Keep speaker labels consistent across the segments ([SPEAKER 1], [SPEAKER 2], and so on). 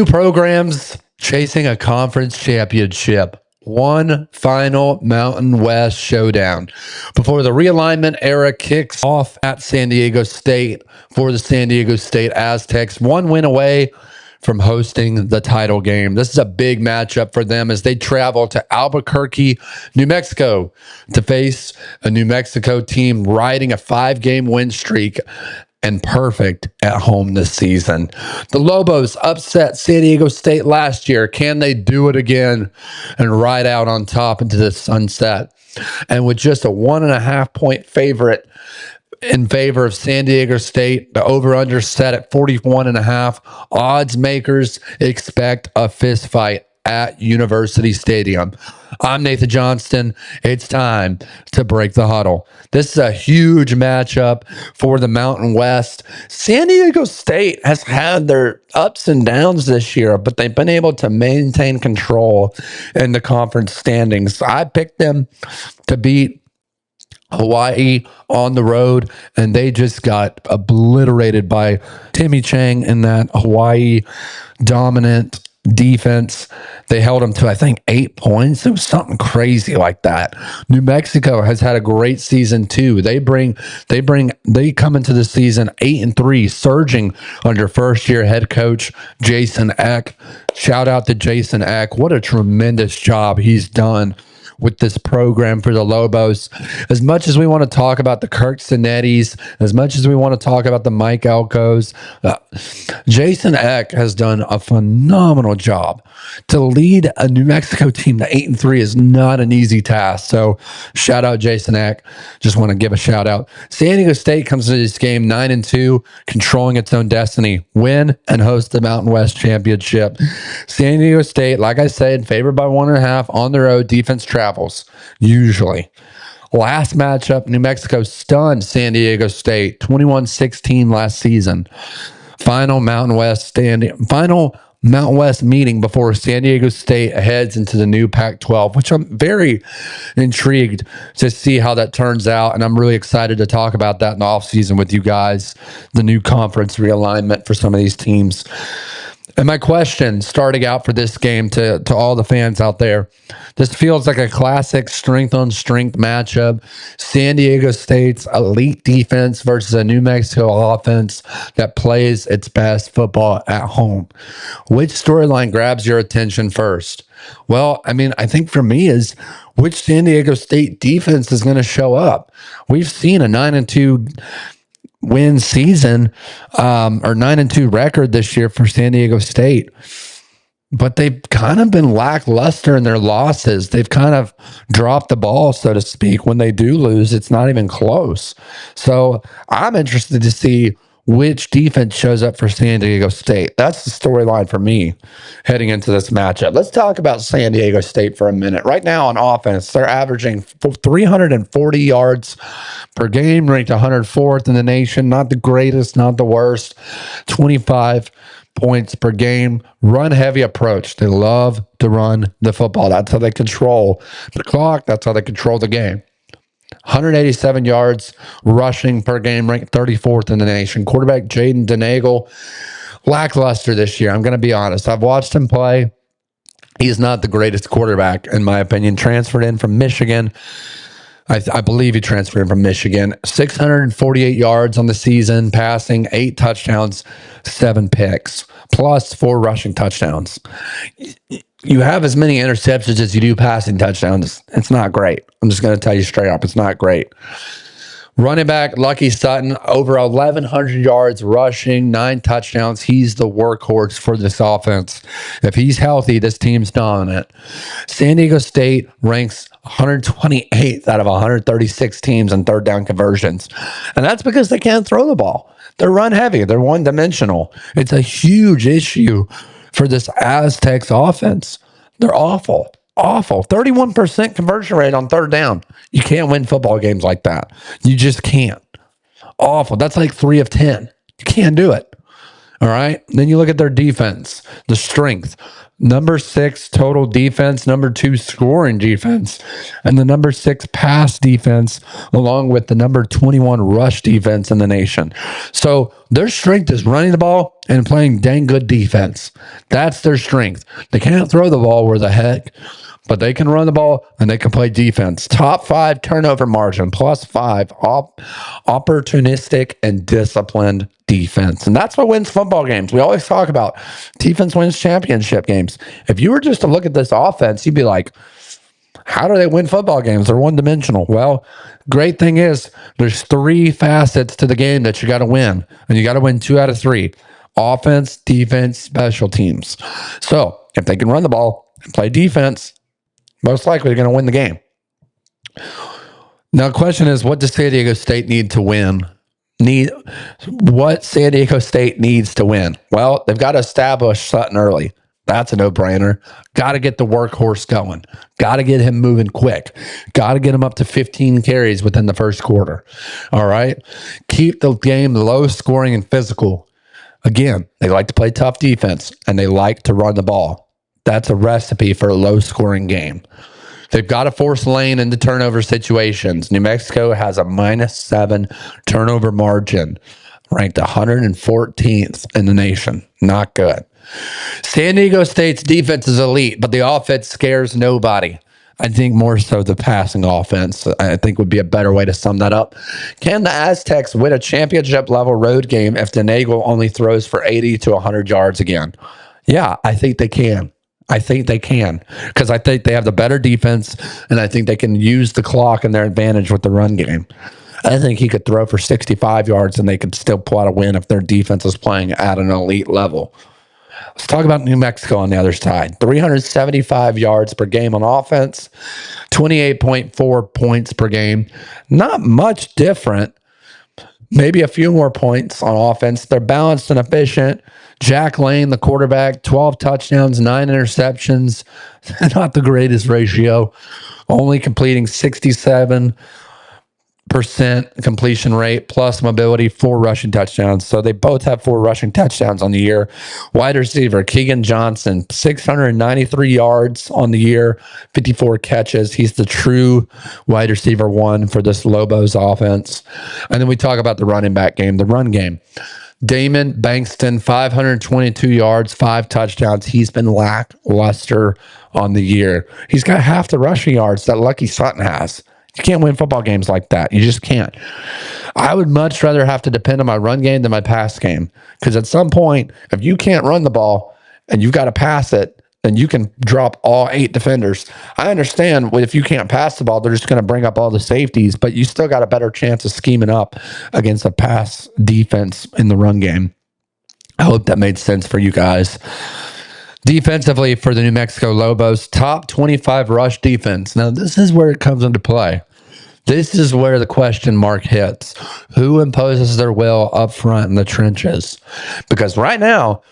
[SPEAKER 1] Two programs chasing a conference championship. One final Mountain West showdown before the realignment era kicks off at San Diego State for the San Diego State Aztecs. One win away from hosting the title game. This is a big matchup for them as they travel to Albuquerque, New Mexico to face a New Mexico team riding a 5-game win streak and perfect at home this season. The Lobos upset San Diego State last year. Can they do it again and ride out on top into the sunset? And with just a 1.5 point favorite in favor of San Diego State, the over-under set at 41.5. Odds makers expect a fist fight at University Stadium. I'm Nathan Johnston. It's time to break the huddle. This is a huge matchup for the Mountain West. San Diego State has had their ups and downs this year, but they've been able to maintain control in the conference standings. I picked them to beat Hawaii on the road, and they just got obliterated by Timmy Chang in that Hawaii dominant defense. They held them to, I think, 8 points. It was something crazy like that. New Mexico has had a great season too. They come into the season 8-3, surging under first-year head coach Jason Eck. Shout out to Jason Eck. What a tremendous job he's done with this program for the Lobos. As much as we want to talk about the Kirk Sinettis, as much as we want to talk about the Mike Elkos, Jason Eck has done a phenomenal job. To lead a New Mexico team to 8-3 is not an easy task. So shout out Jason Eck. Just want to give a shout out. San Diego State comes into this game 9-2, controlling its own destiny, win and host the Mountain West Championship. San Diego State, like I said, favored by 1.5 on the road. Defense travels usually. Last matchup, New Mexico stunned San Diego State 21-16 last season. Final Mountain West meeting before San Diego State heads into the new Pac-12, which I'm very intrigued to see how that turns out. And I'm really excited to talk about that in the offseason with you guys, the new conference realignment for some of these teams. And my question starting out for this game to all the fans out there, this feels like a classic strength-on-strength matchup. San Diego State's elite defense versus a New Mexico offense that plays its best football at home. Which storyline grabs your attention first? Well, I mean, I think for me is which San Diego State defense is going to show up. We've seen a 9-2 win season or 9-2 record this year for San Diego State, but they've kind of been lackluster in their losses. They've kind of dropped the ball, so to speak. When they do lose, it's not even close. So I'm interested to see which defense shows up for San Diego State. That's the storyline for me heading into this matchup. Let's talk about San Diego State for a minute. Right now on offense, they're averaging 340 yards per game, ranked 104th in the nation. Not the greatest, not the worst. 25 points per game. Run heavy approach. They love to run the football. That's how they control the clock. That's how they control the game. 187 yards rushing per game, ranked 34th in the nation. Quarterback Jaden Denagle, lackluster this year. I'm going to be honest. I've watched him play. He's not the greatest quarterback, in my opinion. Transferred in from Michigan. I believe he transferred in from Michigan. 648 yards on the season, passing, 8 touchdowns, 7 picks, plus 4 rushing touchdowns. You have as many interceptions as you do passing touchdowns. It's not great. I'm just going to tell you straight up. It's not great. Running back Lucky Sutton, over 1,100 yards rushing, 9 touchdowns. He's the workhorse for this offense. If he's healthy, this team's dominant. San Diego State ranks 128th out of 136 teams in third down conversions. And that's because they can't throw the ball. They're run heavy. They're one-dimensional. It's a huge issue for this Aztecs offense. They're awful. 31% conversion rate on third down. You can't win football games like that. You just can't. Awful. That's like 3 of 10. You can't do it. All right. Then you look at their defense, the strength. number 6 total defense, number 2 scoring defense, and the number 6 pass defense, along with the number 21 rush defense in the nation. So their strength is running the ball and playing dang good defense. That's their strength. They can't throw the ball where the heck, but they can run the ball and they can play defense. Top 5 turnover margin, +5, opportunistic and disciplined defense. And that's what wins football games. We always talk about defense wins championship games. If you were just to look at this offense, you'd be like, how do they win football games? They're one-dimensional. Well, great thing is there's 3 facets to the game that you got to win, and you got to win 2 out of 3. Offense, defense, special teams. So if they can run the ball and play defense, most likely they're going to win the game. Now, the question is, what does San Diego State need to win? What San Diego State needs to win? Well, they've got to establish Sutton early. That's a no-brainer. Got to get the workhorse going. Got to get him moving quick. Got to get him up to 15 carries within the first quarter. All right? Keep the game low scoring and physical. Again, they like to play tough defense, and they like to run the ball. That's a recipe for a low scoring game. They've got to force lane into turnover situations. New Mexico has a -7 turnover margin, ranked 114th in the nation. Not good. San Diego State's defense is elite, but the offense scares nobody. I think more so the passing offense, I think, would be a better way to sum that up. Can the Aztecs win a championship-level road game if Denagle only throws for 80 to 100 yards again? Yeah, I think they can. Because I think they have the better defense, and I think they can use the clock in their advantage with the run game. I think he could throw for 65 yards, and they could still pull out a win if their defense is playing at an elite level. Let's talk about New Mexico on the other side. 375 yards per game on offense, 28.4 points per game. Not much different. Maybe a few more points on offense. They're balanced and efficient. Jack Lane, the quarterback, 12 touchdowns, 9 interceptions. Not the greatest ratio. Only completing 67% completion rate, plus mobility, 4 rushing touchdowns. So they both have 4 rushing touchdowns on the year. Wide receiver, Keegan Johnston, 693 yards on the year, 54 catches. He's the true wide receiver 1 for this Lobos offense. And then we talk about the running back game, the run game. Damon Bankston, 522 yards, 5 touchdowns. He's been lackluster on the year. He's got half the rushing yards that Lucky Sutton has. You can't win football games like that. You just can't. I would much rather have to depend on my run game than my pass game. Because at some point, if you can't run the ball and you've got to pass it, then you can drop all 8 defenders. I understand if you can't pass the ball, they're just going to bring up all the safeties, but you still got a better chance of scheming up against a pass defense in the run game. I hope that made sense for you guys. Defensively for the New Mexico Lobos, top 25 rush defense. Now, this is where it comes into play. This is where the question mark hits. Who imposes their will up front in the trenches? Because right now,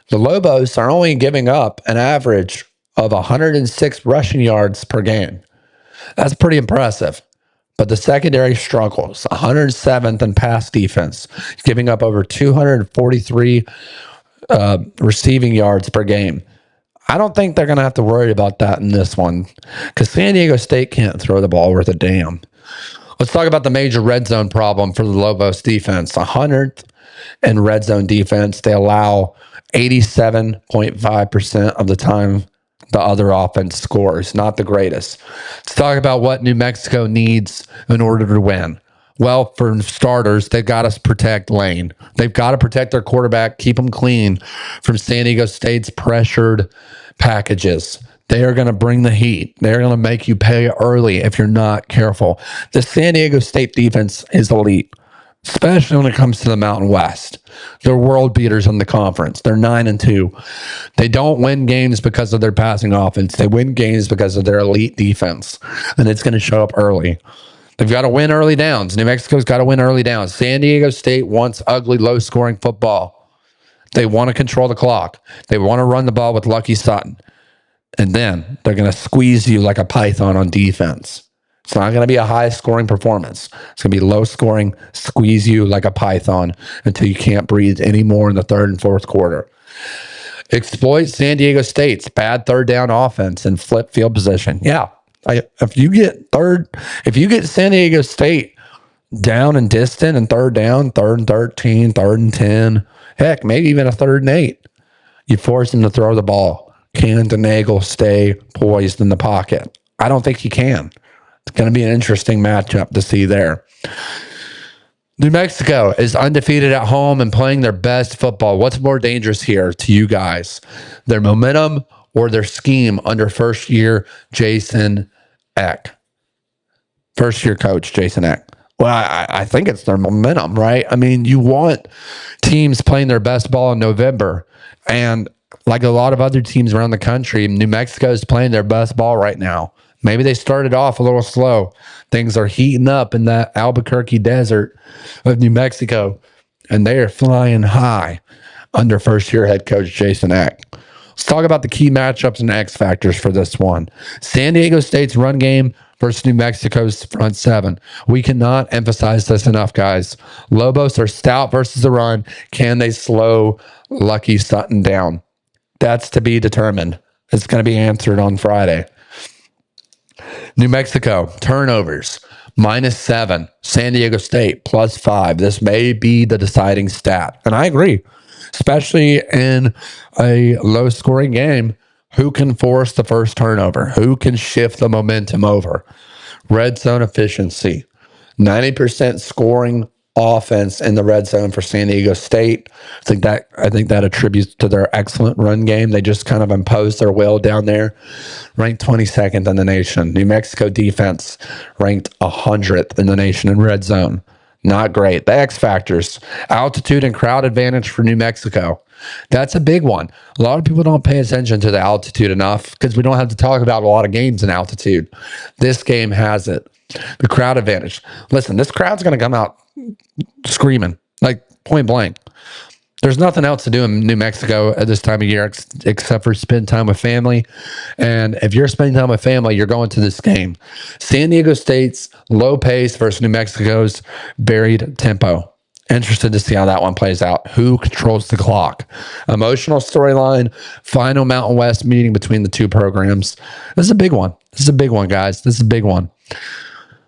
[SPEAKER 1] the Lobos are only giving up an average of 106 rushing yards per game. That's pretty impressive. But the secondary struggles. 107th in pass defense, giving up over 243 receiving yards per game. I don't think they're going to have to worry about that in this one because San Diego State can't throw the ball worth a damn. Let's talk about the major red zone problem for the Lobos defense. 100th in red zone defense. They allow 87.5% of the time the other offense scores. Not the greatest. Let's talk about what New Mexico needs in order to win. Well, for starters, they've got to protect Lane. They've got to protect their quarterback, keep them clean from San Diego State's pressured packages. They are going to bring the heat. They're going to make you pay early if you're not careful. The San Diego State defense is elite, especially when it comes to the Mountain West. They're world beaters in the conference. They're 9-2. They don't win games because of their passing offense. They win games because of their elite defense, and it's going to show up early. They've got to win early downs. New Mexico's got to win early downs. San Diego State wants ugly, low-scoring football. They want to control the clock. They want to run the ball with Lucky Sutton. And then they're going to squeeze you like a python on defense. It's not going to be a high-scoring performance. It's going to be low-scoring, squeeze you like a python until you can't breathe anymore in the third and fourth quarter. Exploit San Diego State's bad third down offense and flip field position. Yeah. If you get San Diego State down and distant and third down, 3rd and 13, 3rd and 10, heck, maybe even a 3rd and 8, you force him to throw the ball. Can Donegal stay poised in the pocket? I don't think he can. It's going to be an interesting matchup to see there. New Mexico is undefeated at home and playing their best football. What's more dangerous here to you guys? Their momentum or their scheme under first-year Jason Eck? First-year coach Jason Eck. Well, I think it's their momentum, right? I mean, you want teams playing their best ball in November. And like a lot of other teams around the country, New Mexico is playing their best ball right now. Maybe they started off a little slow. Things are heating up in that Albuquerque desert of New Mexico, and they are flying high under first-year head coach Jason Eck. Let's talk about the key matchups and X factors for this one. San Diego State's run game versus New Mexico's front seven. We cannot emphasize this enough, guys. Lobos are stout versus the run. Can they slow Lucky Sutton down? That's to be determined. It's going to be answered on Friday. New Mexico, turnovers, -7. San Diego State, +5. This may be the deciding stat. And I agree, especially in a low-scoring game. Who can force the first turnover? Who can shift the momentum over? Red zone efficiency, 90% scoring offense in the red zone for San Diego State. I think that attributes to their excellent run game. They just kind of imposed their will down there. Ranked 22nd in the nation. New Mexico defense ranked 100th in the nation in red zone. Not great. The X factors, altitude and crowd advantage for New Mexico. That's a big one. A lot of people don't pay attention to the altitude enough because we don't have to talk about a lot of games in altitude. This game has it. The crowd advantage. Listen, this crowd's going to come out screaming, like point blank. There's nothing else to do in New Mexico at this time of year except for spend time with family. And if you're spending time with family, you're going to this game. San Diego State's low pace versus New Mexico's varied tempo. Interested to see how that one plays out. Who controls the clock? Emotional storyline, final Mountain West meeting between the two programs. This is a big one. This is a big one, guys. This is a big one.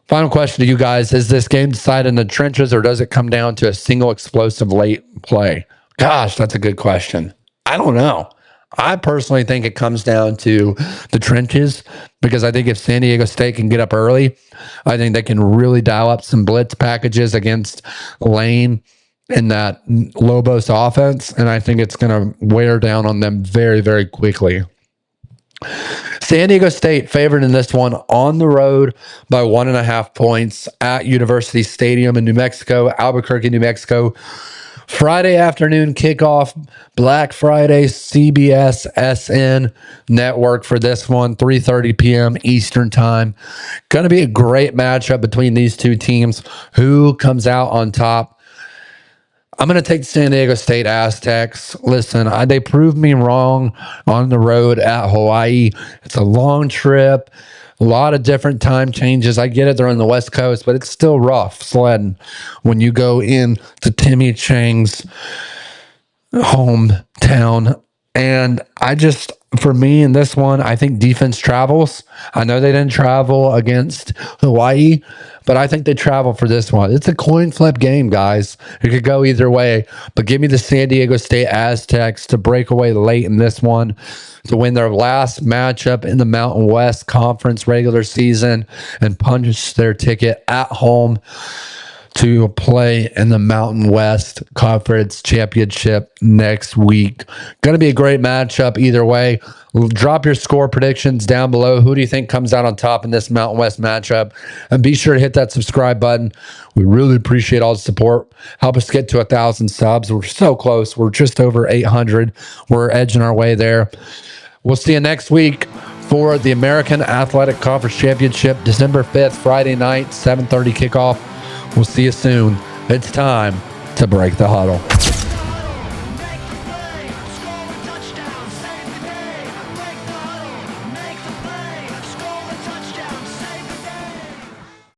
[SPEAKER 1] Final question to you guys. Is this game decided in the trenches or does it come down to a single explosive late play? Gosh, that's a good question. I don't know. I personally think it comes down to the trenches because I think if San Diego State can get up early, I think they can really dial up some blitz packages against Lane in that Lobos offense, and I think it's going to wear down on them very, very quickly. San Diego State favored in this one on the road by 1.5 points at University Stadium in New Mexico, Albuquerque, New Mexico. Friday afternoon kickoff, Black Friday, CBS SN network for this one, 3:30 p.m. Eastern time. Going to be a great matchup between these two teams. Who comes out on top? I'm going to take San Diego State Aztecs. Listen, they proved me wrong on the road at Hawaii. It's a long trip. A lot of different time changes. I get it, they're on the West Coast, but it's still rough sledding when you go in to Timmy Chang's hometown. And for me in this one, I think defense travels. I know they didn't travel against Hawaii, but I think they travel for this one. It's a coin flip game, guys. It could go either way, but give me the San Diego State Aztecs to break away late in this one, to win their last matchup in the Mountain West Conference regular season and punch their ticket at home to play in the Mountain West Conference Championship next week. Going to be a great matchup either way. Drop your score predictions down below. Who do you think comes out on top in this Mountain West matchup? And be sure to hit that subscribe button. We really appreciate all the support. Help us get to 1,000 subs. We're so close. We're just over 800. We're edging our way there. We'll see you next week for the American Athletic Conference Championship, December 5th, Friday night, 7:30 kickoff. We'll see you soon. It's time to break the huddle.